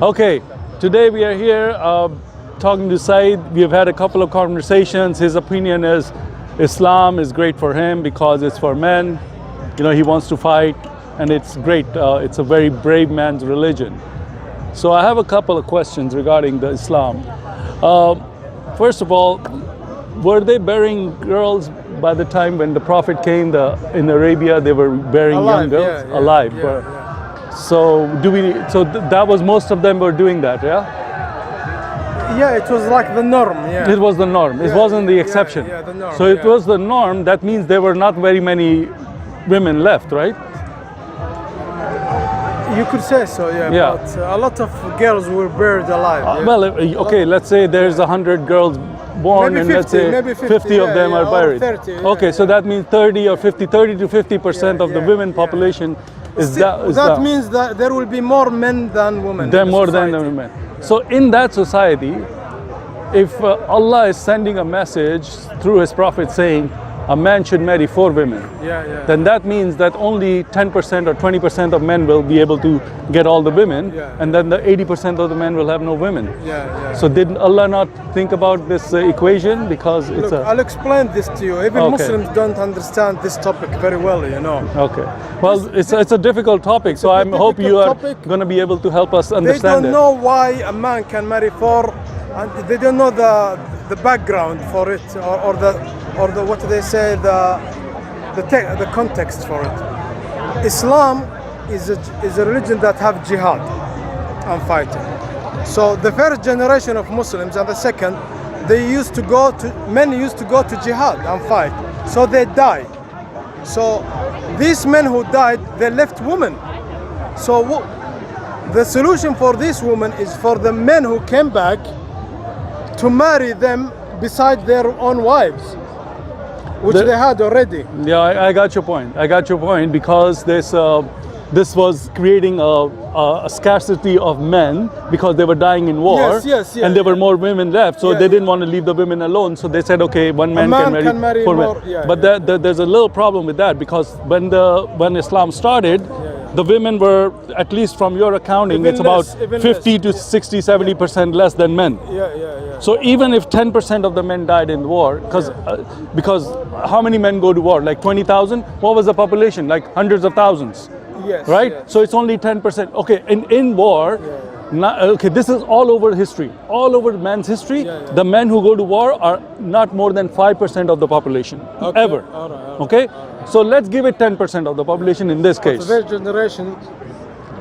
Okay, today we are here talking to Saeed. We have had a couple of conversations. His opinion is Islam is great for him because it's for men. You know, he wants to fight and it's great. It's a very brave man's religion. So I have a couple of questions regarding the Islam. First of all, were they burying girls by the time when the Prophet came in Arabia? They were burying young girls alive. So that was most of them were doing that, yeah? Yeah, it was like the norm, yeah. It was the norm. It wasn't the exception. Yeah, the norm. So it was the norm. That means there were not very many women left, right? You could say so, yeah. But a lot of girls were buried alive. Well, okay, let's say there's 100 girls born, maybe and 50, let's say 50 of them are buried. 30, okay, so that means 30 to 50% of the women population is that. That means that there will be more men than women. There more than the women. So in that society, if Allah is sending a message through His Prophet saying a man should marry 4 women, then that means that only 10% or 20% of men will be able to get all the women, and then the 80% of the men will have no women. So did Allah not think about this equation? Because it's I'll explain this to you. Even Muslims don't understand this topic very well, you know. Okay. Well, it's a difficult topic, so I hope you are going to be able to help us understand it. They don't know why a man can marry 4, and they don't know the background for it, or the what do they say, the context for it. Islam is a religion that have jihad and fighting. So the first generation of Muslims and the second, men used to go to jihad and fight. So they died. So these men who died, they left women. So the solution for these women is for the men who came back to marry them beside their own wives, which they had already. Yeah, I got your point. I got your point, because this was creating a scarcity of men because they were dying in war, and there were more women left, so they didn't want to leave the women alone. So they said, okay, one man can marry 4 women. But there's a little problem with that, because when Islam started, the women were, at least from your accounting, it's about 50 to 60, 70% less than men. So even if 10% of the men died in war, because how many men go to war? Like 20,000? What was the population? Like hundreds of thousands. Right? So it's only 10%. Okay, in war, okay, this is all over history. All over man's history, the men who go to war are not more than 5% of the population, ever. Okay? So let's give it 10% of the population in this case. Their generation,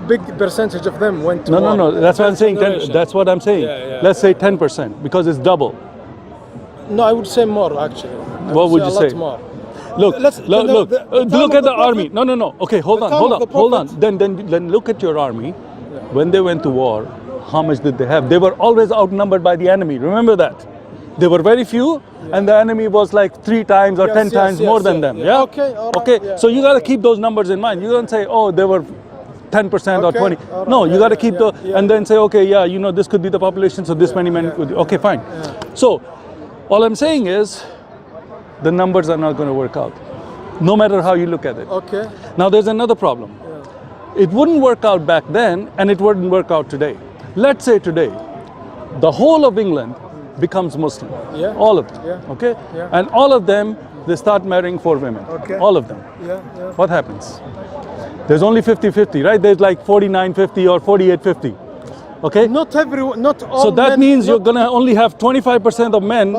big percentage of them went to war. No, that's what I'm saying. That's what I'm saying. Let's say 10%, because it's double. No, I would say more, actually. What would you say? More. Look at the army. No. Okay, hold on. Then look at your army. When they went to war, how much did they have? They were always outnumbered by the enemy. Remember that. They were very few, and the enemy was like 3 times or 10 times more than them. Yeah. Okay. So you got to keep those numbers in mind. You don't say, oh, they were 10% or 20. No, you got to keep and then say, okay, you know, this could be the population, so this many men could. Okay, fine. So all I'm saying is, the numbers are not going to work out, no matter how you look at it. Okay. Now there's another problem. It wouldn't work out back then, and it wouldn't work out today. Let's say today, the whole of England becomes Muslim. All of them. Okay. And all of them, they start marrying 4 women. All of them. What happens? There's only 50-50, right? There's like 49-50 or 48-50. Okay? Not all. So that means you're gonna only have 25% of men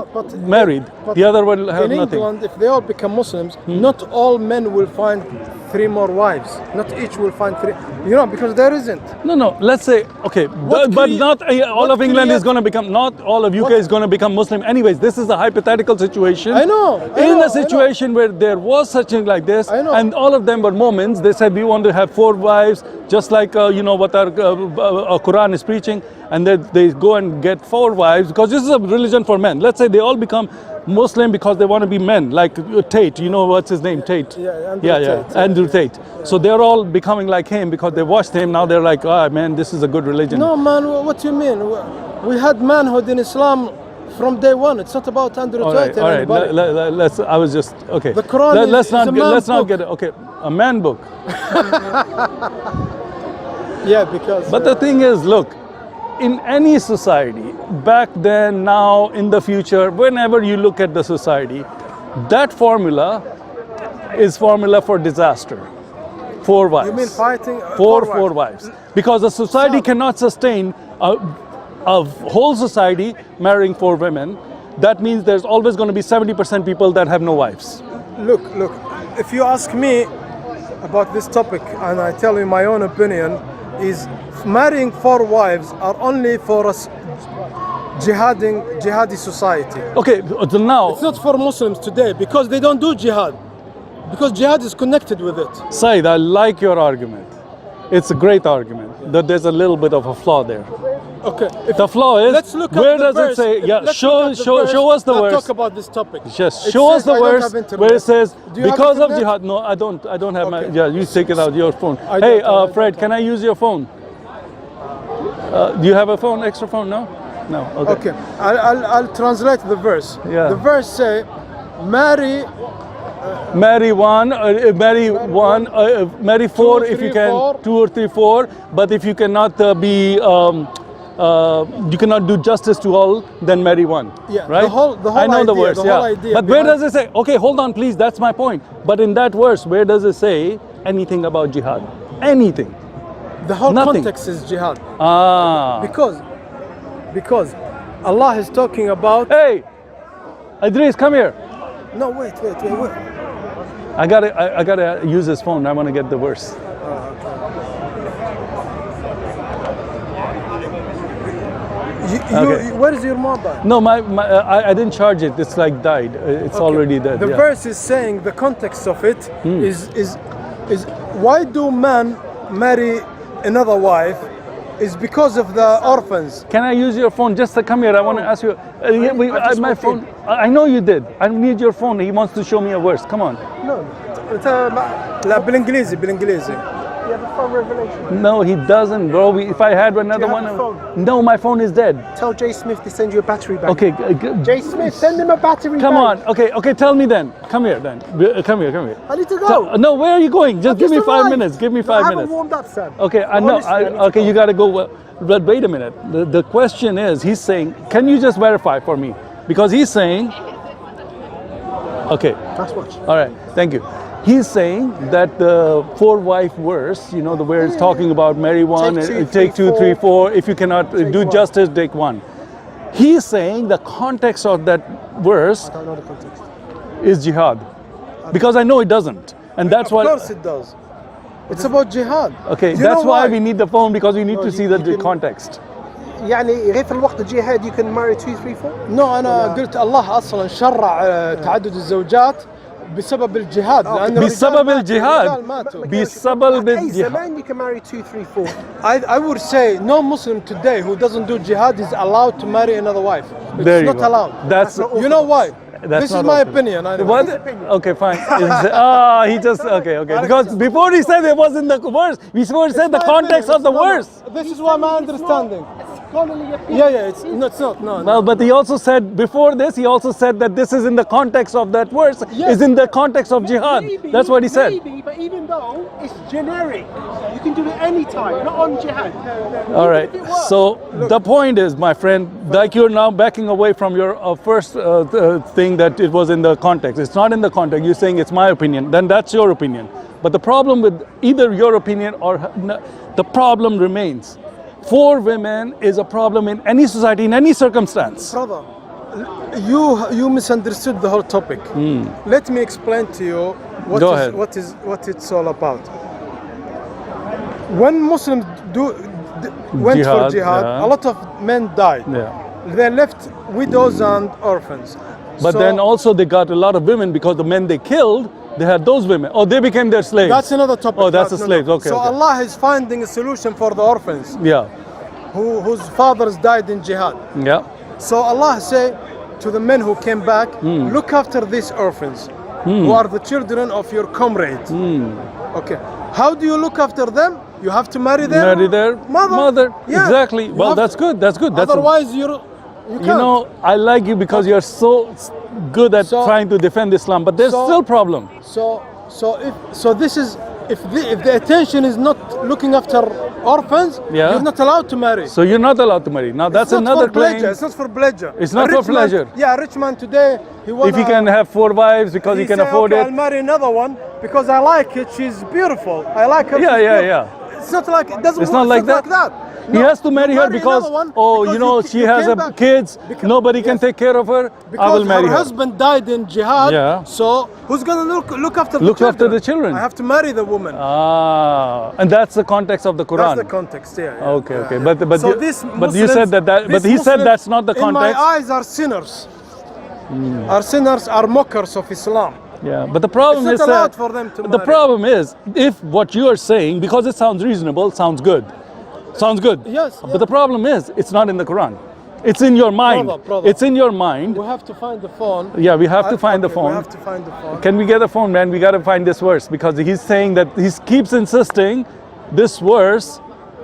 married. The other will have nothing. In England, if they all become Muslims, not all men will find 3 more wives. Not each will find 3. You know, because there isn't. No. Let's say, okay, but not all of England is going to become, not all of UK is going to become Muslim. Anyways, this is a hypothetical situation. I know. In a situation where there was something like this, and all of them were Mormons, they said we want to have 4 wives, just like you know what our Quran is preaching, and they go and get 4 wives, because this is a religion for men. Let's say they all become Muslim because they want to be men, like Tate, you know what's his name, Tate. Andrew Tate. So they're all becoming like him because they watched him. Now they're like, ah, man, this is a good religion. No, man, what do you mean? We had manhood in Islam from day one. It's not about Andrew Tate. All right. Let's. I was just okay. The Quran let's not get okay. A man book. Yeah, because. But the thing is, look, in any society, back then, now, in the future, whenever you look at the society, that formula is formula for disaster. 4 wives. You mean fighting? Four wives. Because a society cannot sustain a whole society marrying 4 women. That means there's always going to be 70% people that have no wives. Look. If you ask me about this topic, and I tell you my own opinion, is marrying 4 wives are only for us jihadi society. Okay, so now It's not for Muslims today because they don't do jihad. Because jihad is connected with it. Saeed, I like your argument. It's a great argument. That there's a little bit of a flaw there. Okay. The flaw is, Let's look where at the does verse. it say? Yeah, Let's show look at the verse. us the I'll verse. talk about this topic. Just It show us says the I don't verse have internet. where it says Do you have because of internet? jihad. No, I don't have my. Okay. Yeah, you take it out your phone. I Hey, don't, I Fred, don't. can I use your phone? Do you have a phone? Extra phone? No. No. Okay. Okay. I'll translate the verse. Yeah. The verse say, marry Marry one, marry 4 2, if you 3, can, 4. 2 or 3, 4. But if you cannot you cannot do justice to all, then marry 1. Yeah, right. the whole I know the idea, verse. the Yeah. whole idea But where behind- does it say? Okay, hold on, please. That's my point. But in that verse, where does it say anything about jihad? Anything? the whole Nothing. context is jihad. Ah. Because Allah is talking about. Hey, Idris, come here. No, wait. I gotta use his phone. I want to get the verse. Okay. Where is your mobile? No, I didn't charge it. It's like died. It's Okay. already dead. The yeah. verse is saying the context of it is why do men marry another wife? Is because of the orphans. Can I use your phone? Just come here. I want to ask you. just My walked phone. in. I know you did. I need your phone. He wants to show me a verse. Come on. No. لا بالانجليزي. You have a phone revelation. No, he doesn't, bro. If I had another have one. a phone? No, my phone is dead. Tell Jay Smith to send you a battery bank. Okay. Jay Smith, send him a battery Come on. bank. Okay. Tell me then. Come here then. Come here. I need to go. No, where are you going? Just give me Just 5 arrived. minutes. Give me No, 5 I haven't minutes. warmed up, Sam. Okay, I know. Honestly, I need to Okay, go. you got to go. But wait a minute. The question is, he's saying, can you just verify for me? Because he's saying, okay, Let's watch. all right, thank you. He's saying that the 4-wife verse, you know, where it's talking about marry 1, Take 2, and take 2, 3, 4. If you cannot do 1. justice, take 1. He's saying the context of that verse I don't know the context. is jihad, because I know it doesn't, and that's Of why. course it does. It's about jihad. Okay, You that's know why we need the phone, because we need to you- see the you can- context. يعني غير في الوقت الجهاد you can marry 2, 3, 4. No, أنا قلت الله أصلا شرع تعدد الزوجات بسبب الجهاد لأن بسبب الجهاد. الرجال ماتوا. بسبب أي الجهاد. زمان you can marry 2, 3, 4. I would say no Muslim today who doesn't do jihad is allowed to marry another wife. It's There you not go. allowed. That's You know why? That's This is not my open. opinion. I know. What? Okay, fine. He just okay. Because before he said it was in the verse, before he said the My context opinion. of the No, no. verse. This is what my understanding. Scholarly opinion. Yeah, it's not. No. Well, but he also said before this, he also said that this is in the context of that verse, Yes. is in the context of jihad. Maybe, That's what he said. Maybe, but even though it's generic, you can do it any time, not on jihad. All right. So the point is, my friend, like you're now backing away from your first thing that it was in the context. It's not in the context. You're saying it's my opinion. Then that's your opinion. But the problem with either your opinion or the problem remains. 4 women is a problem in any society, in any circumstance. Brother, you misunderstood the whole topic. Let me explain to you Go ahead. what it's all about. When Muslims went for Jihad, jihad, yeah. a lot of men died. Yeah. They left widows and orphans. But So then also they got a lot of women because the men they killed, they had those women. Oh, they became their slaves. that's another topic. Oh, that's the No, no. slaves. Okay. So okay. Allah is finding a solution for the orphans Yeah. whose fathers died in jihad. Yeah. So Allah say to the men who came back, Hmm. look after these orphans who are the children of your comrades. Hmm. Okay. How do you look after them? You have to marry them. Marry their mother. Yeah. Exactly. You Well, have that's to. good. That's good. That's Otherwise, you can't. you know, I like you because you're so good at So- trying to defend Islam, but there's so- still problem. So this is if the attention is not looking after orphans, Yeah. you're not allowed to marry. So you're not allowed to marry. Now that's It's not another for pleasure. claim. It's not for pleasure. It's not A for rich man- pleasure. Yeah, a rich man today, If he can have 4 wives because he can say, afford okay, it. I'll marry another one because I like it. She's beautiful. I like her. Yeah, she's yeah, beautiful. It's not like it doesn't. It's work. not like that. He No, has to marry you her because, another one oh, because you know, she has came back. kids. Because- Nobody can yes. take care of her. I Because will marry her her. husband died in jihad. Yeah. So who's gonna look after the Look children? after the children. I have to marry the woman. And that's the context of the Quran. That's the context. Yeah. yeah, Okay, yeah, okay. yeah. But So you, these but you said Muslims- that but these he said Muslims, that's not the context. In my eyes, are sinners. Are sinners, are mockers of Islam. Yeah, but the problem It's is not allowed that for them to the marry. problem is if what you are saying, because it sounds reasonable, sounds good. Sounds good. Yes, But the problem is it's not in the Quran. It's in your mind. Brother. It's in your mind. We have to find the phone. Yeah, we have to find the Okay, phone. We have to find the phone. Can we get the phone, man? We got to find this verse because he's saying that he keeps insisting this verse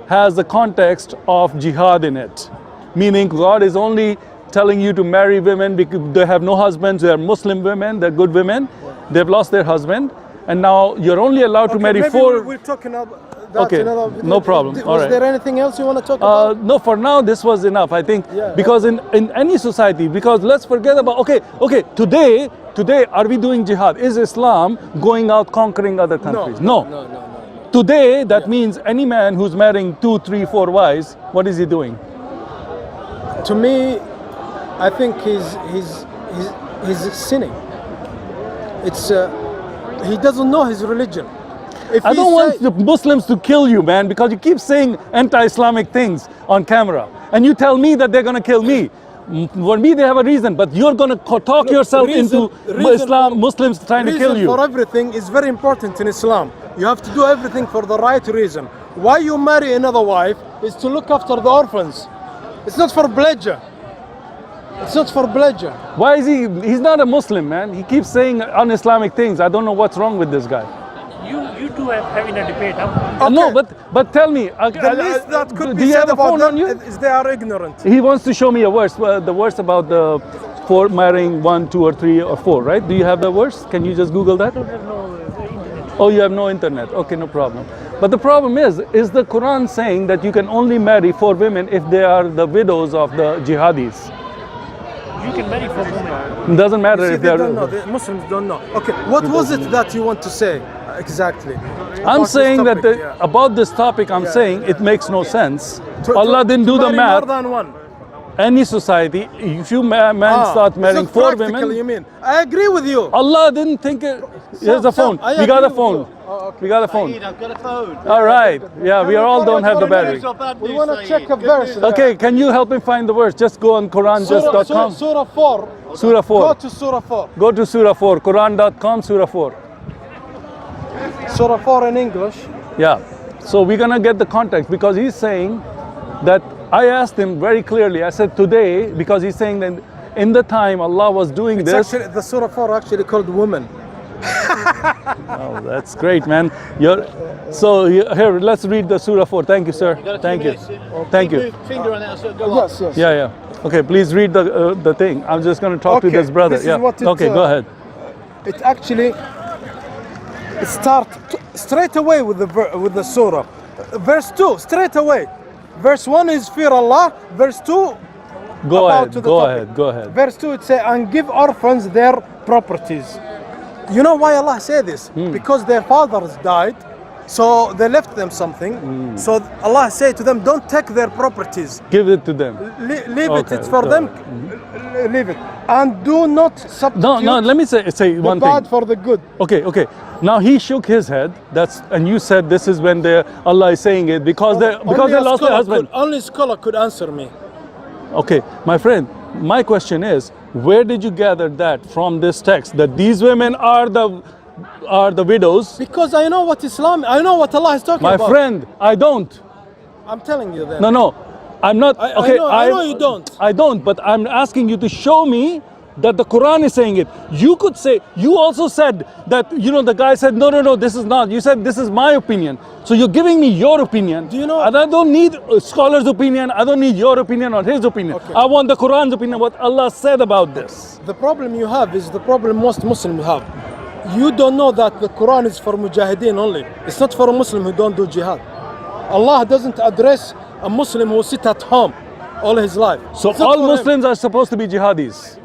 has the context of jihad in it, meaning God is only telling you to marry women because they have no husbands. They are Muslim women. They're good women. They've lost their husband, and now you're only allowed to marry maybe 4. We're talking about that. Okay, no problem. All Was right. there anything else you want to talk about? No, for now this was enough. I think Yeah. because in any society, because let's forget about okay. Today, are we doing jihad? Is Islam going out conquering other countries? No. Today, that means any man who's marrying 2, 3, 4 wives, what is he doing? To me, I think he's sinning. It's he doesn't know his religion. If I he don't want say- the Muslims to kill you, man, because you keep saying anti-Islamic things on camera, and you tell me that they're gonna kill me. For me, they have a reason, but you're gonna talk yourself into Islam, Muslims trying to kill reason you. for everything is very important in Islam. You have to do everything for the right reason. Why you marry another wife is to look after the orphans. It's not for pleasure. It's not for pleasure. Why is he? He's not a Muslim, man. He keeps saying un-Islamic things. I don't know what's wrong with this guy. You two are having a debate, huh? No, but tell me. The least that could do be you said have a about phone them on you? is they are ignorant. He wants to show me a verse. The verse about the 4 marrying 1, 2, or 3, or 4. Right? Do you have the verse? Can you just Google that? I don't have no internet. Oh, you have no internet. Okay, no problem. But the problem is the Quran saying that you can only marry 4 women if they are the widows of the jihadis? You can marry for women. It doesn't matter See, if they they don't know. are. The Muslims don't know. Okay, what was it that you want to say exactly? I'm about this saying that topic? Yeah. about this topic, I'm saying it makes no sense. To- Allah didn't to do the marry math. More than one. Any society, if you man start marrying it's not 4 practical, women, You mean? I agree with you. Allah didn't think it. Here's a phone. I We got a agree with phone. you. Oh, okay. We got a phone. I've got a phone. All right. Yeah, we all don't have the battery. We want to check a verse. Okay, can you help him find the verse? Just go on QuranJust.com. Surah 4. Surah 4. Go to Surah 4. Go to Surah 4. Quran.com, Surah 4. Surah 4 in English. Yeah. So we're gonna get the context because he's saying that I asked him very clearly. I said today because he's saying that in the time Allah was doing It's this. actually, the Surah 4 actually called women. Oh, that's great, man. So here, let's read the Surah 4. Thank you, sir. Thank you. Thank you. Finger on it, so go Yes, on. yes. Yeah, yeah. Okay, please read the thing. I'm just gonna talk to Okay, this brother. this is Yeah. what it, Okay, go ahead. It actually starts straight away with the surah. Verse 2, straight away. Verse 1 is fear Allah. Verse 2, Go about ahead. to the Go topic. ahead. Go ahead. Verse 2 it says, and give orphans their properties. You know why Allah said this? Hmm. Because their fathers died, so they left them something. Hmm. So Allah said to them, don't take their properties. Give it to them. Leave it, Okay, it's for go them. ahead. Leave it. And do not substitute No. Let me say the one bad thing. for the good. Okay. Now he shook his head. And you said this is when Allah is saying it because they a lost their scholar husband. only a scholar could answer me. Okay, my friend. My question is, where did you gather that from this text that these women are the widows? Because I know what I know what Allah is talking My about. friend, I don't. I'm telling you then. No, I'm not. Okay, I know you don't. I don't, but I'm asking you to show me that the Quran is saying it. You could say, you also said that, the guy said, no, this is not. You said, this is my opinion. So you're giving me your opinion. Do you know- And I don't need a scholar's opinion. I don't need your opinion or his opinion. Okay. I want the Quran's opinion, what Allah said about this. The problem you have is the problem most Muslims have. You don't know that the Quran is for mujahideen only. It's not for a Muslim who don't do jihad. Allah doesn't address a Muslim who sit at home all his life. So It's not all for him. Muslims are supposed to be jihadis.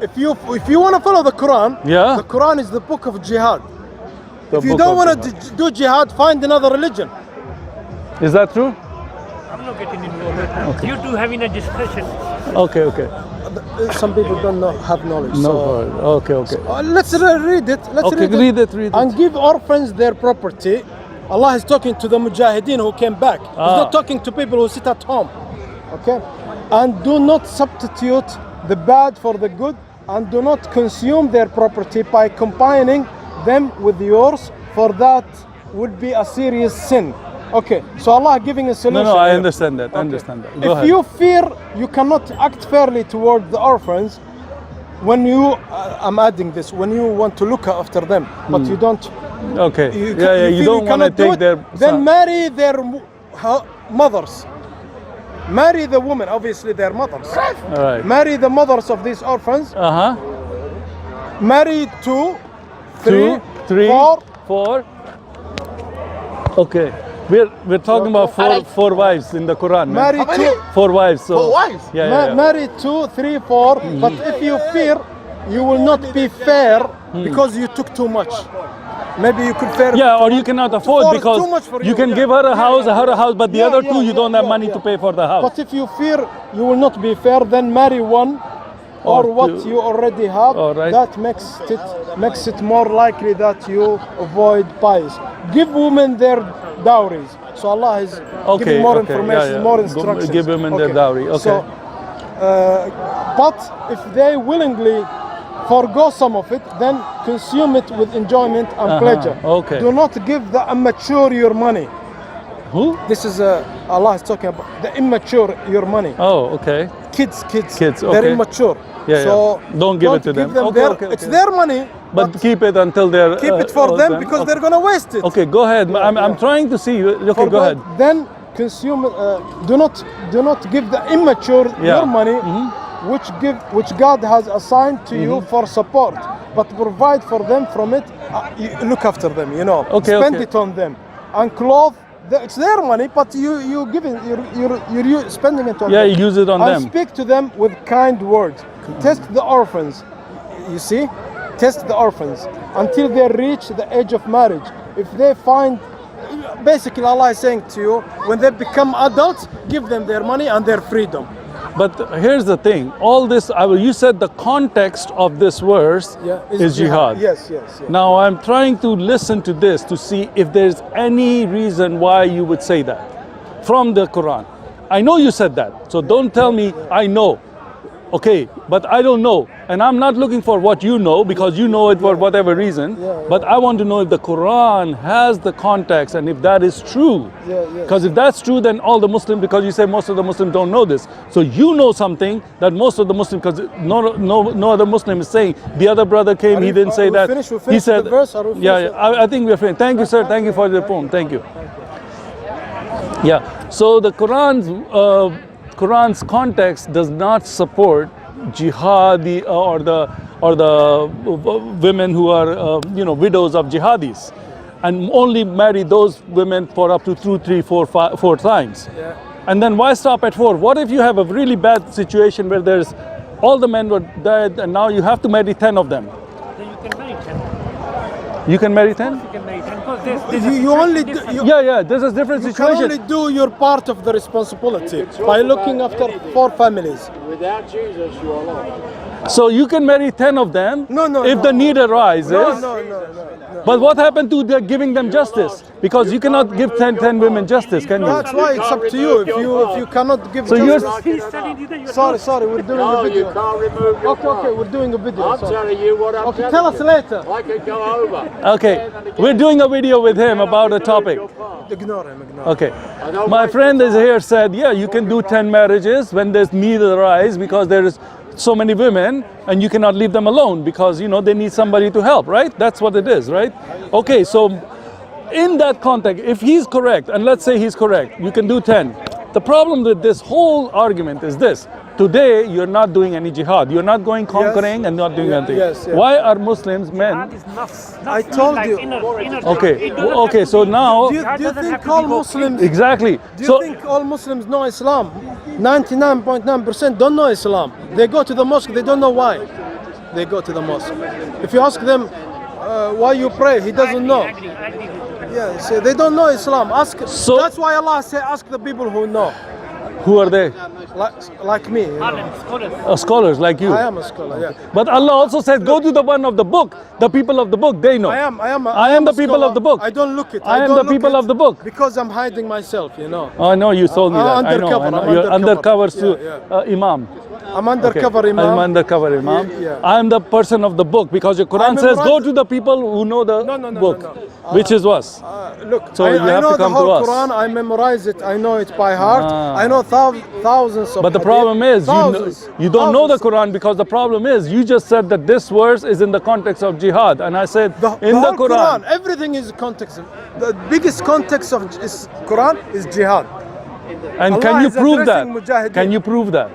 If you want to follow the Quran, Yeah. the Quran is the book of jihad. The If you book don't of want to do jihad, find another religion. Is that true? I'm not getting involved right now. You two having a discussion. Okay, okay. Some people don't have knowledge. No, so, okay, okay. let's read it. Let's Okay, read it, read it. And give orphans their property. Allah is talking to the mujahideen who came back. He's not talking to people who sit at home. Okay? And do not substitute the bad for the good, and do not consume their property by combining them with yours, for that would be a serious sin. Okay, so Allah giving a solution. No, I here. understand that. I Okay. understand that. Go If ahead. you fear you cannot act fairly toward the orphans, when you, I'm adding this, when you want to look after them, but you don't, Okay. you, You feel don't want to cannot do take it, their then son. marry their mothers. Marry the women, obviously their mothers. All right. Marry the mothers of these orphans. Uh-huh. Marry two, Two, three, four. Okay. We're talking about four wives in the Quran. man. marry two, Four wives. So 4 wives? Yeah, yeah, yeah. marry 2, 3, 4. But if you fear, you will not be fair because you took too much. Maybe you could fair. Yeah, or you cannot afford afford is because too much for you you. can Yeah. give her a house, but the Yeah, other yeah, two you yeah, don't have yeah, money yeah. to pay for the house. But if you fear you will not be fair, then marry one or what two. you already have. All right. That makes it more likely that you avoid pies. Give women their dowries. So Allah is Okay, giving more okay, information, yeah, yeah. more Go- instructions. give women their dowry, okay. So, but if they willingly forgo some of it, then consume it with enjoyment and pleasure. okay. Do not give the immature your money. Who? This is Allah is talking about the immature your money. Oh, okay. Kids, Kids, they're okay. immature. Yeah, so yeah. Don't give it to them. Okay, their, okay, It's okay. their money, But keep it until they're keep it for all them done. because Okay. they're gonna waste it. Okay, go ahead. I'm yeah. trying to see. Okay, For go God, ahead. Then consume. Do not give the immature Yeah. your money, which God has assigned to you for support, but provide for them from it. You look after them. You know, Okay, spend okay. it on them and clothe. It's their money, but you giving you're spending it on Yeah, them. you use it on and them. speak to them with kind words. Test the orphans. You see, test the orphans until they reach the age of marriage. If they find, basically Allah is saying to you, when they become adults, give them their money and their freedom. But here's the thing. All this, you said the context of this verse is jihad. Yes. Now I'm trying to listen to this to see if there's any reason why you would say that from the Quran. I know you said that, so don't tell me I know. Okay, but I don't know. And I'm not looking for what you know because you know it for whatever reason. But I want to know if the Quran has the context and if that is true. Because if that's true, then all the Muslims, because you say most of the Muslims don't know this. So you know something that most of the Muslims, because no other Muslim is saying. The other brother came, he didn't say that. We He finished said, the verse, or we yeah, finished I think we're finished. Thank you, sir. Thank you for the poem. Thank you. Yeah, so the Quran's context does not support jihadi or the women who are widows of jihadis, and only marry those women for up to 2, 3, 4, 4 times. And then why stop at 4? What if you have a really bad situation where there's all the men were dead and now you have to marry 10 of them? Then you can marry 10. You can marry 10? You can marry 10 because there's You only do, Yeah, there's a different you can situation. only do your part of the responsibility by looking after 4 families. Without Jesus, you are lost. So you can marry 10 of them if the need arises. No. But what happened to giving them justice? Because you cannot give 10 women justice, can you? That's why it's up to you. If you cannot give So you're- justice. he's telling you that you're Sorry, we're doing No, a you video. can't remove your Okay, we're doing a video. I'm sorry. telling you what I'm Okay, telling tell us you. later. I could go over. Okay, we're doing a video with him about a topic. Ignore him. Okay, my friend is here said, yeah, you can do 10 marriages when there's need arise because there is so many women and you cannot leave them alone because they need somebody to help, right? That's what it is, right? Okay, so in that context, if he's correct, and let's say he's correct, you can do 10. The problem with this whole argument is this: today you're not doing any jihad. You're not going conquering and not doing anything. yes. Why are Muslims men? Jihad is nafs. I Nafs told means you. like inner Okay, it doesn't okay. have to So be- now, Do you doesn't have think to all be both. Muslims? exactly. Do you So think all Muslims know Islam? 99.9% don't know Islam. They go to the mosque, they don't know why. They go to the mosque. If you ask them why you pray, he doesn't know. I agree. Yeah, so they don't know Islam. Ask. So- That's why Allah say, ask the people who know, who are they? like me. You know. Alim, scholars. Scholars like you. I am a scholar. Yeah. But Allah also said, go to the one of the book. The people of the book, they know. I am the a people scholar. of the book. I don't look it. I am don't the look people it of the book. because I'm hiding myself. You know. I know you told me I'm that. I know. undercover, I'm You're undercover undercover. to Imam. I'm undercover imam. I'm undercover imam. Yeah. I am the person of the book because your Quran says go memorized- to the people who know the No, book, no. which is us. Look, So I you have know to come the to whole us. Quran. I memorize it. I know it by heart. Ah. I know thousands of. But the hadith. problem is Thousands. you don't know the Thousands. Quran because the problem is you just said that this verse is in the context of jihad, and I said in the whole Quran. everything is context. The biggest context of Quran is jihad. And Allah can you is prove that? addressing mujahideen. Can you prove that?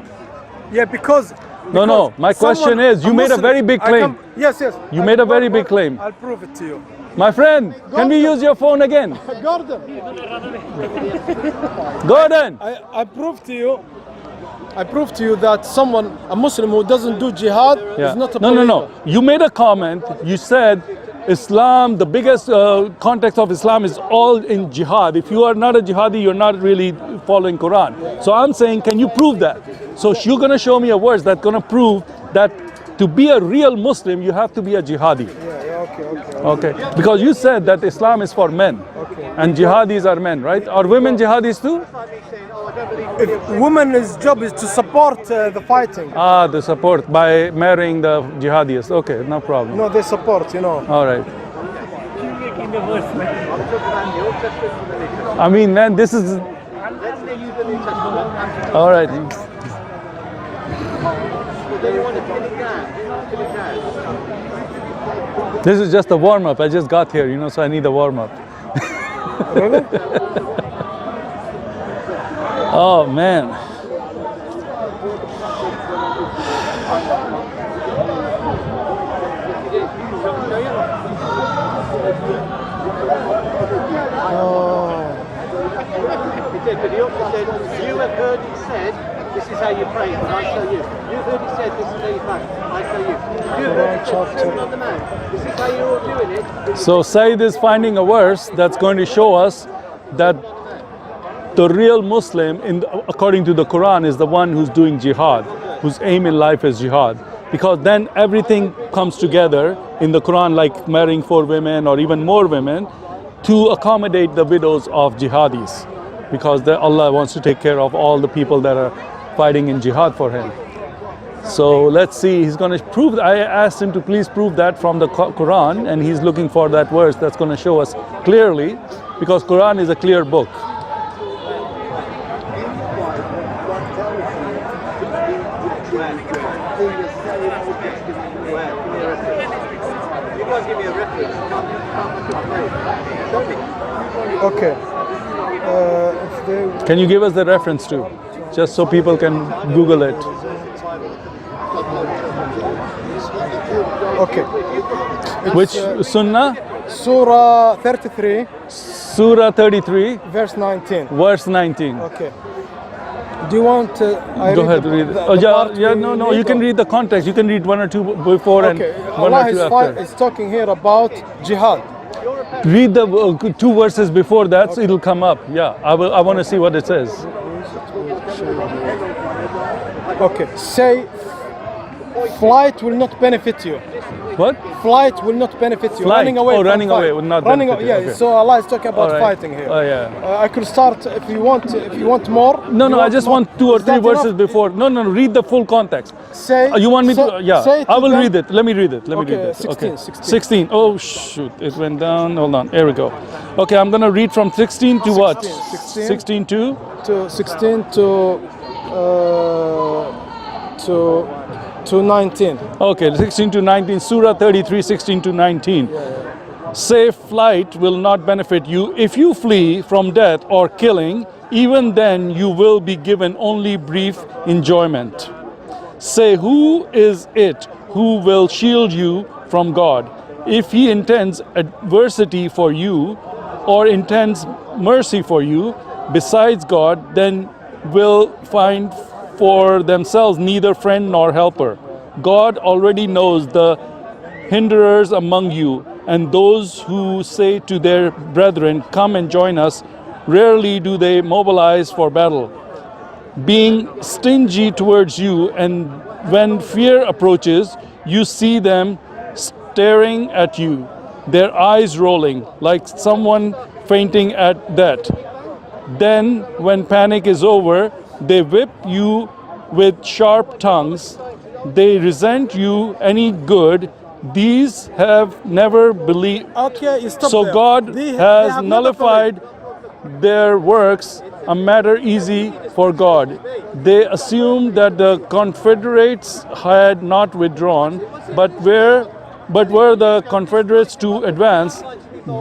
Yeah, because. No. My question is, you made a very big claim. Yes. You made a very big claim. I'll prove it to you. My friend, can we use your phone again? Gordon, Gordon! I prove to you. I prove to you that a Muslim who doesn't do jihad is not a believer. No. You made a comment. You said Islam, the biggest context of Islam is all in jihad. If you are not a jihadi, you're not really following Quran. So I'm saying, can you prove that? So you're going to show me a verse that's going to prove that to be a real Muslim, you have to be a jihadi. Yeah, okay. Okay. Because you said that Islam is for men. Okay. And jihadis are men, right? Are women jihadis too? If women's job is to support the fighting. The support by marrying the jihadis. Okay, no problem. No, they support, you know. All right. In the verse, man. I mean, man, this is. All right. This is just a warm up. I just got here, so I need a warm up. Really? Oh, man. But he also said, you have heard it said, this is how you pray, and I show you. You've heard it said, this is how you fast, I show you. You've heard it said, sermon on the mount, this is how you're all doing it. So Saeed is finding a verse that's going to show us that the real Muslim, according to the Quran, is the one who's doing jihad, whose aim in life is jihad. Because then everything comes together in the Quran, like marrying 4 women or even more women, to accommodate the widows of jihadis. Because Allah wants to take care of all the people that are fighting in jihad for Him. So let's see, he's going to prove. I asked him to please prove that from the Quran, and he's looking for that verse that's going to show us clearly, because Quran is a clear book. Okay. If they Can you give us the reference too? Just so people can Google it. Okay. Which Sunnah? Surah 33, Surah 33, verse 19. verse 19. Okay. Do you want I Go read ahead, the, read. the, Oh, the part yeah, we no, need you can or- read the context. You can read 1 or 2 before Okay. and 1 Allah or 2 is, after. is talking here about jihad. Read the 2 verses before that, so it'll come up. Yeah, I want to see what it says. Okay. Say, flight will not benefit you. What? Flight will not benefit you. Flight. Running away. Oh, from running fight. away will not running benefit you. Yeah. Okay. So Allah is talking about All right. fighting here. Oh, yeah. I could start if you want. If you want more. No, you I just more. want 2 or Is 3 that verses enough? before. No, read the full context. Say. You want me say- to? Yeah, say to I will them- read it. Let me read it. Let me Okay, read it. 16, Okay. 16. 16. Oh, shoot. It went down. Hold on. Here we go. Okay, I'm going to read from 16 to what? 16. 16 to? to 16 to 19. Okay, 16 to 19. Surah 33, 16 to 19. Say flight will not benefit you. If you flee from death or killing, even then you will be given only brief enjoyment. Say, who is it who will shield you from God? If he intends adversity for you or intends mercy for you, besides God, then will find for themselves neither friend nor helper. God already knows the hinderers among you, and those who say to their brethren, come and join us, rarely do they mobilize for battle, being stingy towards you, and when fear approaches, you see them staring at you, their eyes rolling, like someone fainting at that. Then, when panic is over, they whip you with sharp tongues. They resent you any good. These have never believed. Okay, you stop So there. God They has have never nullified their works, a matter easy for God. They assumed that the Confederates had not withdrawn, but were the Confederates to advance,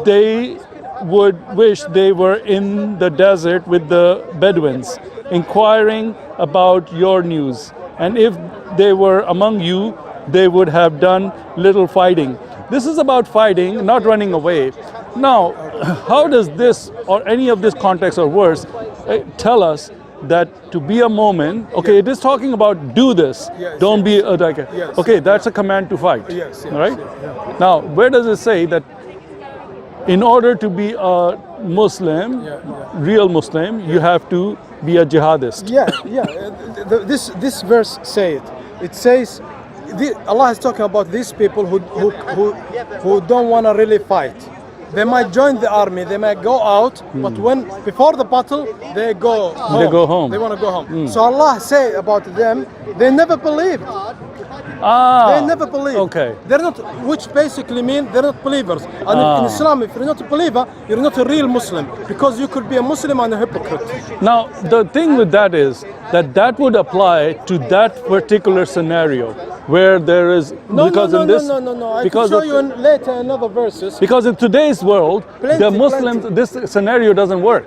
they would wish they were in the desert with the Bedouins, inquiring about your news. And if they were among you, they would have done little fighting. This is about fighting, not running away. Now, how does this or any of this context or worse tell us that to be a moment, okay, it is talking about do this, Yes, don't yes. be a like, Yes, okay, that's a command to fight, Yes, yes, right? yes, Now, where does it say that in order to be a Muslim, real Muslim, you have to be a jihadist? Yeah. This verse say it. It says, Allah is talking about these people who don't want to really fight. They might join the army, they might go out, but before the battle, they go home. They go home. They want to go home. So Allah say about them, they never believed. Ah, They never believe. okay. They're not, which basically mean they're not believers. And in Islam, if you're not a believer, you're not a real Muslim, because you could be a Muslim and a hypocrite. Now, the thing with that is that would apply to that particular scenario where there is No. I because can show of- you later in other verses. because in today's world, Plenty, the Muslims, this scenario doesn't work.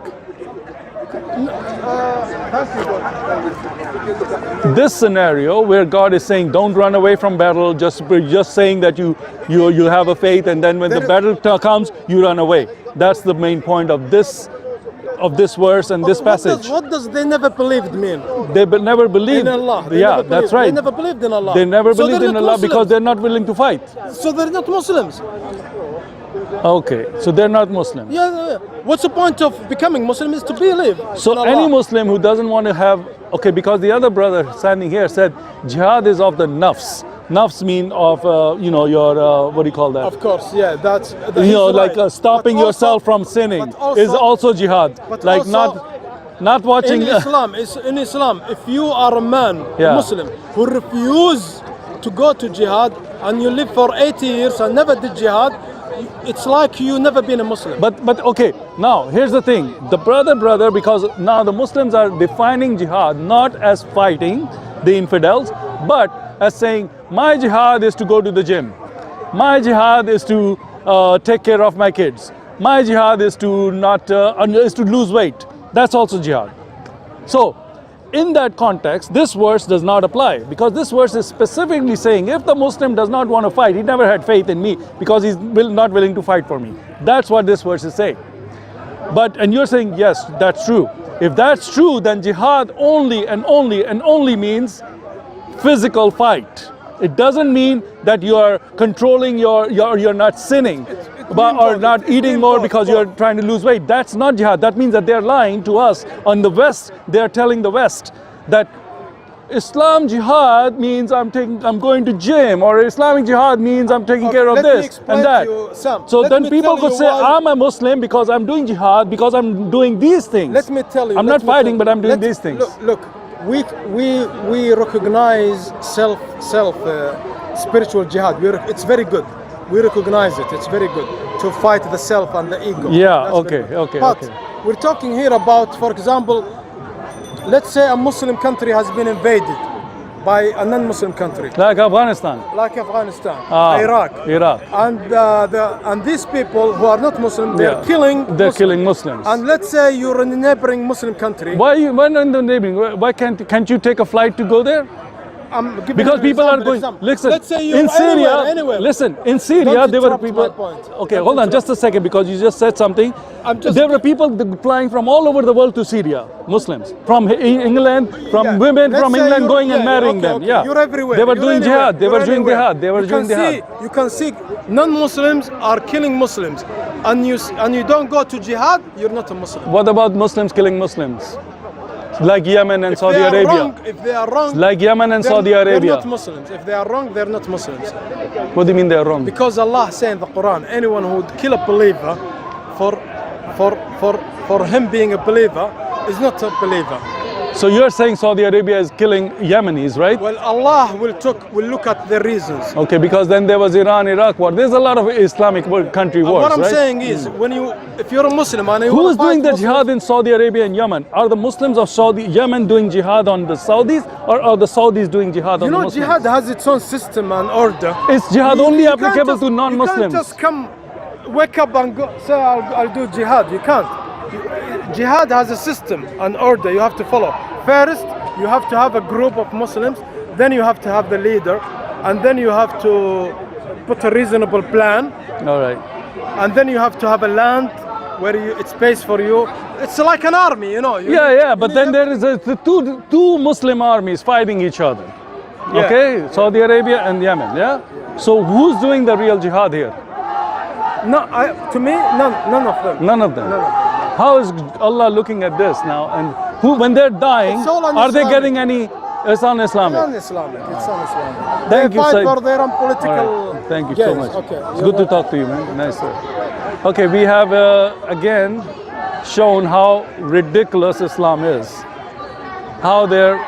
This scenario where God is saying, don't run away from battle, just saying that you have a faith, and then when the battle comes, you run away. That's the main point of this verse and this passage. What does they never believed mean? They never believed. In Allah. They Yeah, never that's believed. right. They never believed in Allah. They never So believed they're in not Allah because Muslims. they're not willing to fight. So they're not Muslims. Okay, so they're not Muslims. Yeah. What's the point of becoming Muslim is to believe. So in Allah. any Muslim who doesn't want to have, okay, because the other brother standing here said jihad is of the nafs. Nafs mean of, your, what do you call that? Of course, yeah, that's Like stopping But also- yourself from sinning but is also jihad. but Like also- not watching. In Islam, if you are a man, Yeah. a Muslim, who refuse to go to jihad and you live for 80 years and never did jihad, it's like you never been a Muslim. But okay, now here's the thing. The brother, because now the Muslims are defining jihad not as fighting the infidels, but as saying, my jihad is to go to the gym. My jihad is to take care of my kids. My jihad is to is to lose weight. That's also jihad. So, in that context, this verse does not apply, because this verse is specifically saying if the Muslim does not want to fight, he never had faith in me because he's not willing to fight for me. That's what this verse is saying. And you're saying, yes, that's true. If that's true, then jihad only means physical fight. It doesn't mean that you are controlling you're not sinning or not eating more because you're trying to lose weight. That's not jihad. That means that they're lying to us. On the West, they're telling the West that Islam jihad means I'm going to gym, or Islamic jihad means I'm taking care of let me this explain and that. to you, Sam. So Let then me people tell could you say why- I'm a Muslim because I'm doing jihad, because I'm doing these things. Let me tell you. I'm let not me fighting, tell but I'm doing let- these things. Look. We recognize spiritual jihad. It's very good. We recognize it. It's very good to fight the self and the ego. Yeah, That's very okay, good. okay, But okay. we're talking here about, for example, let's say a Muslim country has been invaded. by a non-Muslim country, Like Afghanistan. like Afghanistan, Iraq. and these people who are not Muslim, they're killing. They're killing Muslims. And let's say you're in a neighboring Muslim country. Why in the neighboring? Why can't you take a flight to go there? I'm giving Because you an people are example, going. example. Listen, Let's say you're in Syria. anywhere. Listen, in Syria Don't there were interrupt people. my point. Okay, Don't hold on, interrupt. just a second, because you just said something. There were people flying from all over the world to Syria, Muslims, from England, from Yeah. women Let's from say England you're- going and yeah, marrying okay, them. okay. Yeah, You're everywhere. They were You're doing anywhere. jihad. They You're were doing anywhere. jihad. They were You doing can jihad. see, you can see non-Muslims are killing Muslims, and you don't go to jihad, you're not a Muslim. What about Muslims killing Muslims? Like Yemen and Saudi If they are Arabia. wrong, if they are wrong, Like Yemen and they're- Saudi they're Arabia. not Muslims. If they are wrong, they're not Muslims. What do you mean they're wrong? Because Allah said in the Quran, anyone who would kill a believer for him being a believer is not a believer. So you're saying Saudi Arabia is killing Yemenis, right? Well, Allah will look at the reasons. Okay, because then there was Iran-Iraq war. There's a lot of Islamic country wars, What I'm right? saying is, if you're a Muslim and you Who's wanna fight doing the Muslims- jihad in Saudi Arabia and Yemen? Are the Muslims of Yemen doing jihad on the Saudis, or are the Saudis doing jihad on You the know, Muslims? jihad has its own system and order. Is jihad only You can't applicable just- to non-Muslims? You can't just come, wake up and go, say I'll do jihad. You can't. Jihad has a system and order you have to follow. First, you have to have a group of Muslims. Then you have to have the leader, and then you have to put a reasonable plan. All right. And then you have to have a land where it's space for you. It's like an army, you know. But then there is the two Muslim armies fighting each other. Yeah. Okay, Saudi Arabia and Yemen. Yeah. So who's doing the real jihad here? No, to me, none of them. None of them. None of them. How is Allah looking at this now? And when they're dying, It's all are they un-Islamic. getting any? It's un-Islamic. It's un-Islamic. It's un-Islamic. Thank They you, fight Saeed. for their own political. All right. Thank you so gains. much. Okay. It's good to talk to you, man. Nice. Okay, we have again shown how ridiculous Islam is. How their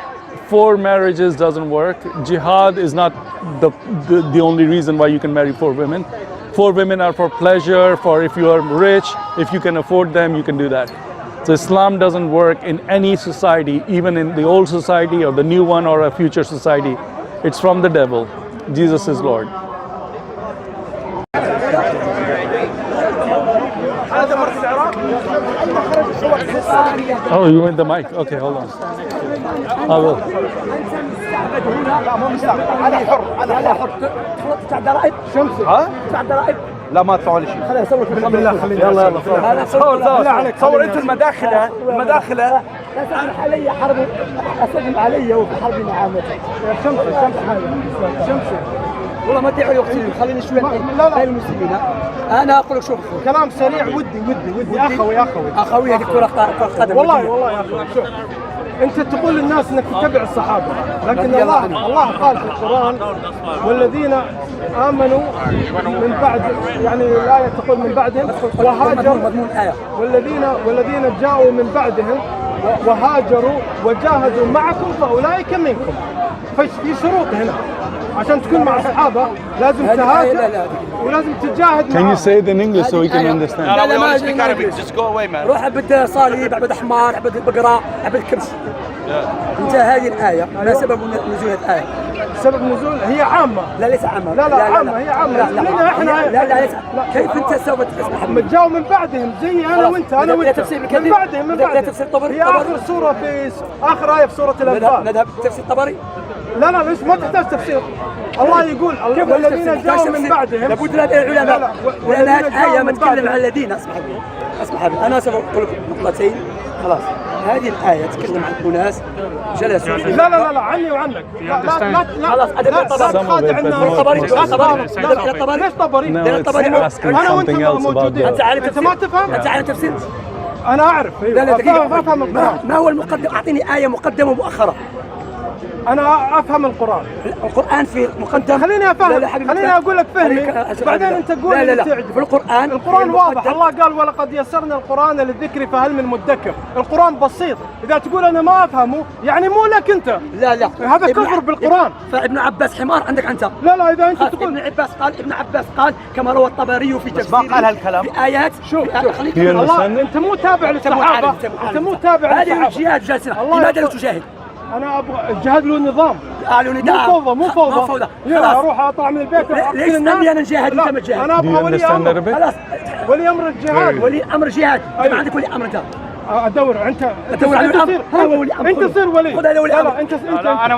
4 marriages doesn't work. Jihad is not the only reason why you can marry 4 women. 4 women are for pleasure, for if you are rich, if you can afford them, you can do that. So Islam doesn't work in any society, even in the old society or the new one or a future society. It's from the devil. Jesus is Lord. Oh, you want the mic? Okay, hold on. I will. انا حر انا حر تدفع ضرائب شمسي ها تدفع ضرائب لا ما تدفعوا لي شيء خليني اصور يلا يلا صور صور انتوا المداخله لا تسمح علي حرب اسلم علي وفي حرب معامله شمسي والله ما تدعوا يقتلوني خليني شوي بين المسلمين انا اقول لك شوف كلام سريع ودي اخوي هذه كره قدم والله يا اخوي شوف انت تقول للناس انك تتبع الصحابه لكن الله قال في القران والذين امنوا من بعد يعني الايه تقول من بعدهم وهاجروا مضمون الايه والذين جاءوا من بعدهم وهاجروا وجاهدوا معكم فاولئك منكم في شروط هنا عشان تكون مع الصحابه لازم تهاجر ولازم تجاهد Can you say it in English so we can understand? لا ما speak Arabic just go away man روح عبد صليب عبد حمار عبد بقره عبد كبش انت هذه الايه ما سبب نزول الايه سبب نزول هي عامه لا ليس عامه لا عامه هي عامه لا احنا لا ليس كيف انت سوف تسمح جاءوا من بعدهم زي انا وانت من بعدهم تفسير طبري هي اخر سوره في اخر ايه في سوره الانفال نذهب تفسير طبري لا ليش ما تحتاج تفسير الله يقول والذين جاءوا من بعدهم لابد لنا العلماء لان هذه الايه ما تتكلم عن الذين اسمح لي انا سوف اقول لك نقطتين خلاص هذه الآية تتكلم عن أناس جلسوا لا عني وعنك لا خلاص أدب تخادع ليش طبري؟ أنا وأنت موجودين أنت ما تفهم؟ أنت عارف تفسير؟ أنا أعرف لا أفهم القرآن ما هو المقدم؟ أعطيني آية مقدمة ومؤخرة أنا أفهم القرآن القرآن في مقدم خليني أفهم خليني أقول لك فهمي بعدين أنت تقول لا في القرآن واضح الله قال ولقد يسرنا القرآن للذكر فهل من مدكر القرآن بسيط إذا تقول أنا ما أفهمه يعني مو لك أنت لا هذا كفر بالقرآن فابن عباس حمار عندك أنت لا إذا أنت تقول ابن عباس قال كما روى الطبري في تفسيره ما قال هالكلام في آيات شوف الله أنت مو تابع للصحابة أنت مو تابع هذه الجهاد جالسة لماذا لا تجاهد انا ابغى الجهاد له نظام. له نظام. مو فوضى. يلا اروح اطلع من البيت. ليش تسمي انا نجاهد انت ما تجاهد؟ انا ابغى ولي امر. خلاص ولي امر الجهاد. ولي امر جهاد. ما عندك ولي امر انت. ادور انت ادور على الامر. هو ولي امر. انت تصير ولي. خذ هذا ولي امر. انت انا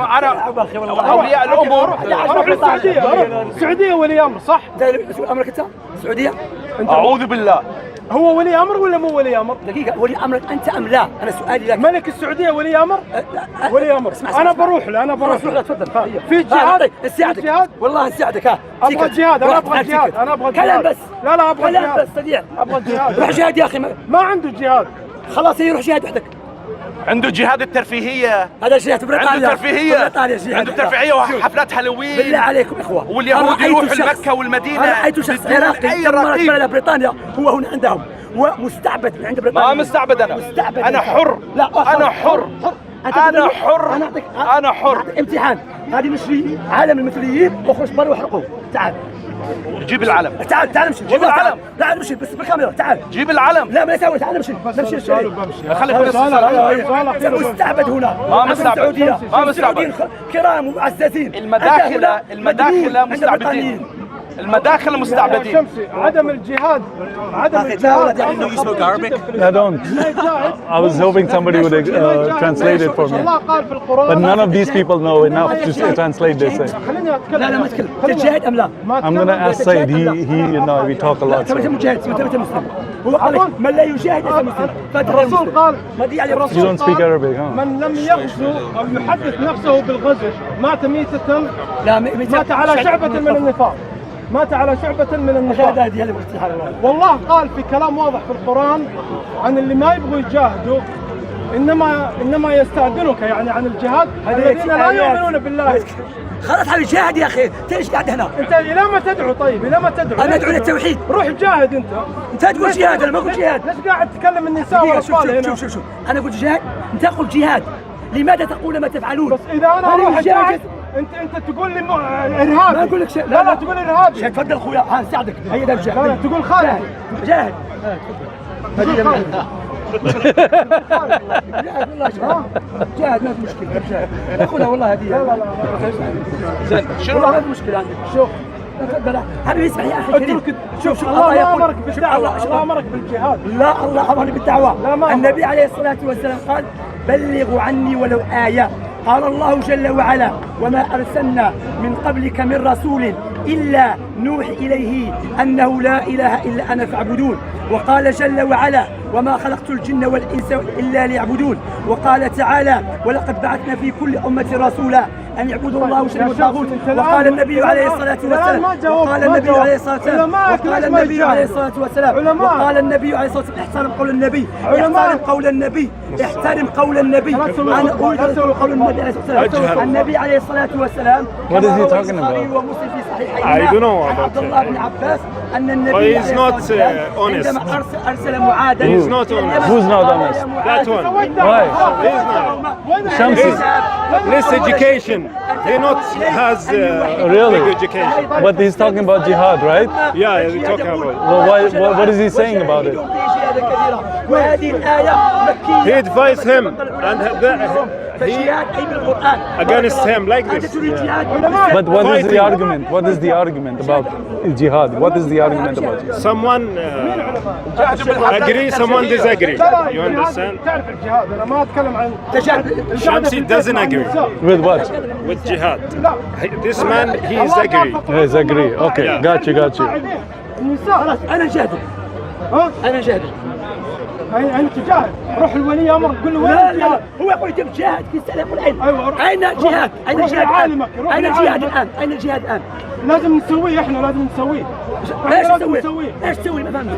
اولياء الامور. اروح السعوديه. السعوديه ولي امر صح؟ انت امرك انت؟ السعوديه؟ أعوذ بالله. هو ولي امر ولا مو ولي امر؟ دقيقه ولي امرك انت ام لا؟ انا سؤالي لك. ملك السعوديه ولي امر؟ ولي امر. انا بروح له. انا بروح له. تفضل. في جهاد. نساعدك والله نساعدك. ابغى جهاد. انا ابغى جهاد. انا ابغى كلام بس. لا ابغى كلام جهاد. بس صديع. ابغى جهاد. روح جهاد يا اخي. ما عنده جهاد. خلاص يروح جهاد وحدك. عنده جهاد الترفيهية. هذا جهاد بريطانيا. عنده ترفيهية. بريطانيا عنده ترفيهية وحفلات هالوين. بالله عليكم اخوه. واليهود يروحوا لمكة والمدينة. انا رايت شخص عراقي دمرت بلد بريطانيا هو هنا عندهم ومستعبد من عند بريطانيا. ما مستعبد انا. مستعبد. انا حر. لا انا حر. انا حر. انا حر. امتحان. هذه مشري عالم المثليين اخرج برا واحرقوه. تعال جيب العلم. تعال امشي. جيب العلم. تعال امشي بس بالكاميرا. تعال جيب العلم. لا ما يساوي. تعال نمشي الشارع. خليك مستعبد هنا. ما مستعبد. ما مستعبد. كرام ومعززين. المداخلة مستعبدين. المداخل مستعبدين. شمسي عدم الجهاد. I don't. I was hoping somebody would translate it for me. But none of these people know enough to translate this. لا ما تتكلم. تجاهد ام لا؟ I'm gonna ask Saeed. He you know we talk a lot. انت مجاهد. انت مسلم. هو قال لك من لا يجاهد انت مسلم. الرسول قال ما دي عليه. You don't speak Arabic, huh? من لم يغزو او يحدث نفسه بالغزو مات ميتة. لا مات على شعبة من النفاق. مات على شعبة من النفاق. والله قال في كلام واضح في القرآن عن اللي ما يبغوا يجاهدوا انما يستأذنك يعني عن الجهاد الذين لا يؤمنون بالله. خلاص على جاهد يا اخي. انت ليش قاعد هنا؟ انت الى ما تدعو؟ طيب الى ما تدعو؟ انا ادعو للتوحيد. روح جاهد انت. انت تقول جهاد انا ما اقول جهاد. ليش قاعد تتكلم النساء والاطفال هنا؟ شوف انا قلت جهاد انت تقول جهاد. لماذا تقول ما تفعلون؟ بس اذا انا اروح اجاهد انت تقول لي ارهابي. ما اقول لك شيء. لا تقول ارهابي. تفضل اخويا. نساعدك. هيا ده الجهاد. لا تقول خالد. جاهد. جاهد ما في مشكلة. جاهد خذها والله هدية. لا شنو ما في مشكلة عندك. شوف حبيبي اسمع يا اخي كريم. شوف الله امرك بالدعوة. الله امرك بالجهاد. لا الله امرني بالدعوة. النبي عليه الصلاة والسلام قال بلغوا عني ولو آية. قال الله جل وعلا وما أرسلنا من قبلك من رسول إلا نوحي إليه أنه لا إله إلا أنا فاعبدون. وقال جل وعلا وما خلقت الجن والإنس إلا ليعبدون. وقال تعالى ولقد بعثنا في كل أمة رسولا أن يعبدوا الله واجتنبوا الطاغوت. وقال النبي عليه الصلاة والسلام وقال النبي عليه الصلاة والسلام احترم قول النبي. احترم قول النبي. احترم قول النبي. أنا أريد قول النبي عليه الصلاة والسلام. النبي عليه الصلاة والسلام What is he talking about? ومسلم في صحيحيهما عن عبد الله بن عباس أن النبي عليه الصلاة والسلام عندما أرسل معاذا. Who's not honest? That one. Why? He's not. Shamsi. Less education. He not has Really? big education. But he's talking about jihad, right? Yeah, we're talking about. Well, what is he saying about it? وهذه الآية مكية. He advised him and فالجهاد أي بالقرآن. against him like أنت this. تريد جهاد. But what is the argument? What is the argument about jihad? What is the argument about jihad? Someone agree, someone disagree. You understand? تعرف الجهاد انا ما اتكلم عن Shamsi doesn't agree With what? with jihad. This man, he is agree. Yes, agree. Okay, Yeah. got you. النساء. أنا جاهد. أنا جاهد. انت جاهد. روح الولي امر قول له وين لا الجهاد. هو يقول يجيب جهاد في السلام والعلم. أيوة. أين جهاد؟ أين روح جهاد لعالمك. الآن؟ روح أين لعالمك. الجهاد الآن؟ أين الجهاد الآن؟ لازم نسويه. احنا لازم نسويه. ايش لازم تسوي؟ ايش تسوي ما فهمت؟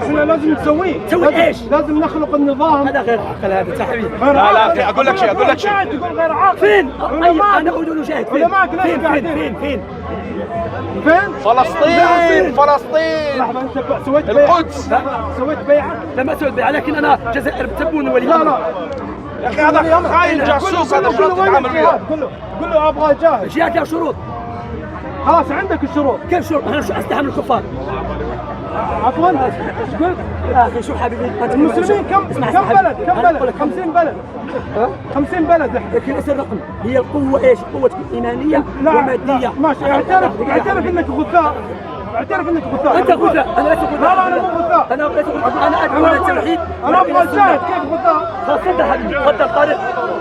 احنا لازم نسويه. تسوي ايش؟ لازم نخلق النظام. هذا غير عقل هذا صاحبي. لا أخي أقول لك شيء تقول غير عاقل. فين؟ علماء. أنا أقول له شاهد. فين؟ علماء ليش فين؟ قاعدين؟ فين؟ فلسطين. لحظة انت سويت بيعة. القدس. سويت بيعة. لما سويت بيع لكن أنا جزائر بتبون ولي. لا يا أخي هذا خاين جاسوس هذا شلون تتعامل وياه؟ قل له ابغى جاهد. الجهاد له شروط. خلاص عندك الشروط. كيف شروط؟ أنا شو أستحمل الكفار؟ عفوا ايش قلت؟ يا اخي شوف حبيبي المسلمين كم بلد 50 بلد 50 بلد. لكن ايش الرقم؟ هي القوه ايش؟ قوه ايمانيه وماديه. ماشي اعترف انك غثاء. اعترف انك غثاء. انت غثاء. انا ليس غثاء. لا انا مو غثاء. انا ليس غثاء. انا ادعو الى التوحيد. انا ابغى اشاهد كيف غثاء. تفضل حبيبي تفضل طارق.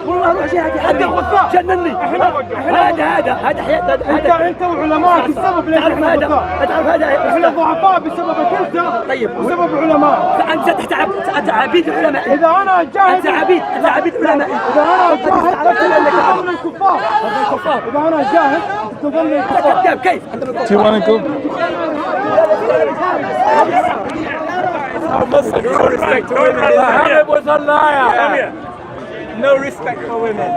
والله روح شاهد حد غثاء. جنني. هذا حياه. انت وعلمائك السبب ليش احنا غثاء. تعرف هذا احنا ضعفاء بسببك انت. طيب وسبب علماء. فانت تحت عبيد العلماء. اذا انا جاهد انت عبيد العلماء. اذا انا جاهد تظل الكفار. اذا انا جاهد تظل الكفار. كيف؟ No respect for women.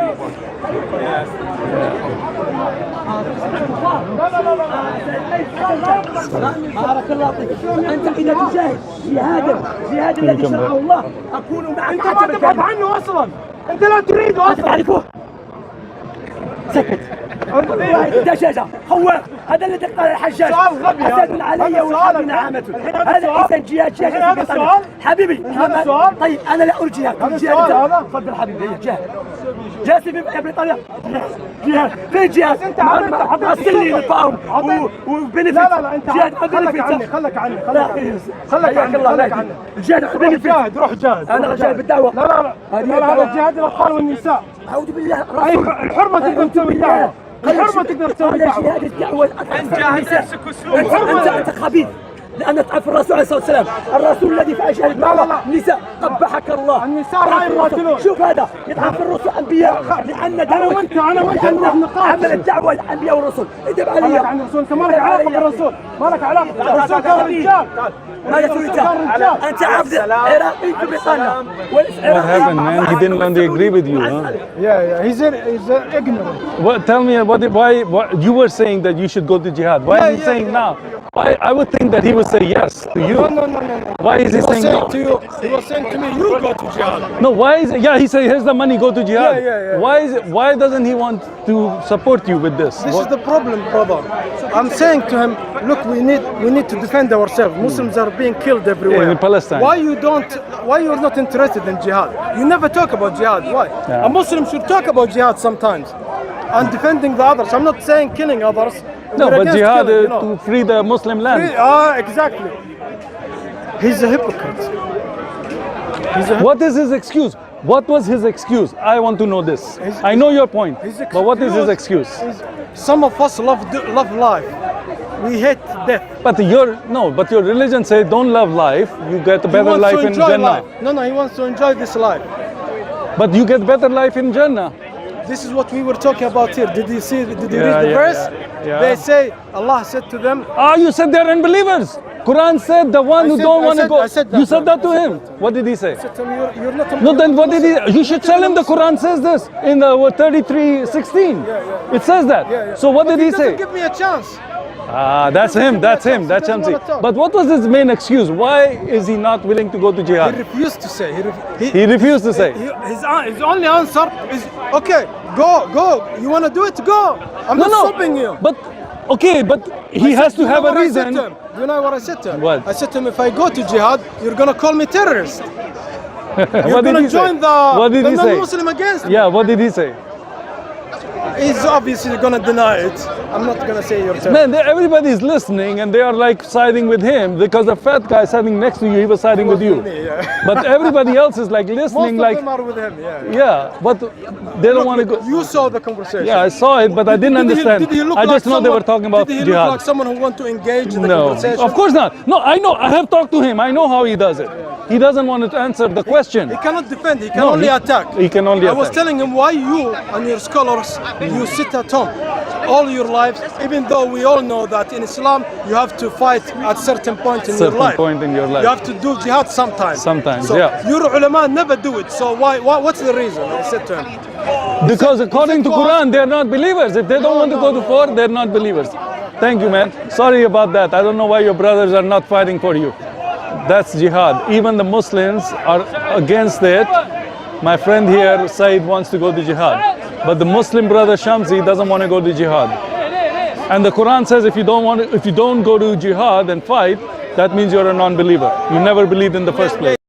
Yes. بارك الله فيك. انت اذا تجاهد جهاد الذي شرعه الله اكون معك. انت ما تبحث عنه اصلا. انت لا تريده اصلا. تعرفه؟ سكت. دجاجة خواف. هذا اللي تقتل الحجاج. أسد علي والحرب نعامته. هذا إنسان جهاد حبيبي. هذا السؤال. طيب أنا لا أرجيك. جهاد. تفضل حبيبي. جهاد في بريطانيا. جهاد. في جهاد. أنت أصلي الفاهم وبنفيت. لا أنت خلك عني. جهاد جاهد. روح جاهد. أنا جاهد بالدعوة. لا هذا جهاد الأطفال والنساء. أعوذ بالله. الحرمة تقدر تسوي دعوة. الحرمة تقدر تسوي دعوة. أنت خبيث. لأن تعرف الرسول عليه الصلاة والسلام الرسول الذي فعل شهادة الدعوة النساء قبحك الله. النساء لا يقاتلون. شوف هذا يتعرف الرسل أنبياء لأن دعوة أنا وأنت عمل الدعوة الأنبياء والرسل. ادب علي. مالك عن الرسول. أنت مالك علاقة بالرسول. مالك علاقة. الرسول كان رجال. ماذا تريد؟ أنت عبد عراقي في بريطانيا. What happened, man? He didn't want to agree with you, huh? Yeah. He's ignorant. What? Tell me why you were saying that you should go to jihad. Why is he saying now? Why I would think that he would say yes to you. No. Why is he saying no? To you, he was saying to me, you go to jihad. No, why is it? Yeah, he said, here's the money, go to jihad. Yeah. Why doesn't he want to support you with this? This is the problem, brother. I'm saying to him, look, we need to defend ourselves. Muslims are being killed everywhere. In Palestine. Why you're not interested in jihad? You never talk about jihad. Why? Yeah. A Muslim should talk about jihad sometimes. And defending the others. I'm not saying killing others. No, but jihad to free the Muslim land. Exactly. He's a hypocrite. What is his excuse? What was his excuse? I want to know this. I know your point, but what is his excuse? Some of us love life. We hate death. But your religion says don't love life. You get a better life in Jannah. No, he wants to enjoy this life. But you get better life in Jannah. This is what we were talking about here. Did you read the verse? Yeah. They say, Allah said to them, you said they're unbelievers. Quran said the one who don't want to go. You said that to him. What did he say? I said to him, you're not a No, then what did he? You should tell him the Quran says this in the 33:16. It says that. So what did he say? Give me a chance. That's him. That's Shamsi. But what was his main excuse? Why is he not willing to go to jihad? He refused to say. He refused to say. His only answer is, okay, go. You want to do it? Go. I'm not stopping you. But he has to have a reason. Do you know what I said to him? What? I said to him, if I go to jihad, you're going to call me terrorist. You're going to join the non-Muslim against me. Yeah, what did he say? He's obviously going to deny it. I'm not going to say you're terrorist. Man, everybody is listening and they are like siding with him because the fat guy sitting next to you, he was siding with you. But everybody else is like listening. Most of them are with him, Yeah, but they don't want to go. You saw the conversation. Yeah, I saw it, but I didn't understand. Did he look I just know they were talking about Did he jihad. look like someone who wants to engage in the conversation? Of course not. No, I know. I have talked to him. I know how he does it. He doesn't want to answer the question. He cannot defend. He can only attack. He can only attack. I was telling him why you and your scholars, you sit at home all your lives, even though we all know that in Islam you have to fight at certain point in your life. You have to do jihad sometimes. So your ulama never do it. So what's the reason? I said to him. Because according to Quran, they are not believers. If they don't want to go to war, they're not believers. Thank you, man. Sorry about that. I don't know why your brothers are not fighting for you. That's jihad. Even the Muslims are against it. My friend here, Saeed, wants to go to jihad. But the Muslim brother Shamsi doesn't want to go to jihad. And the Quran says if you don't go to jihad and fight, that means you're a non-believer. You never believed in the first place.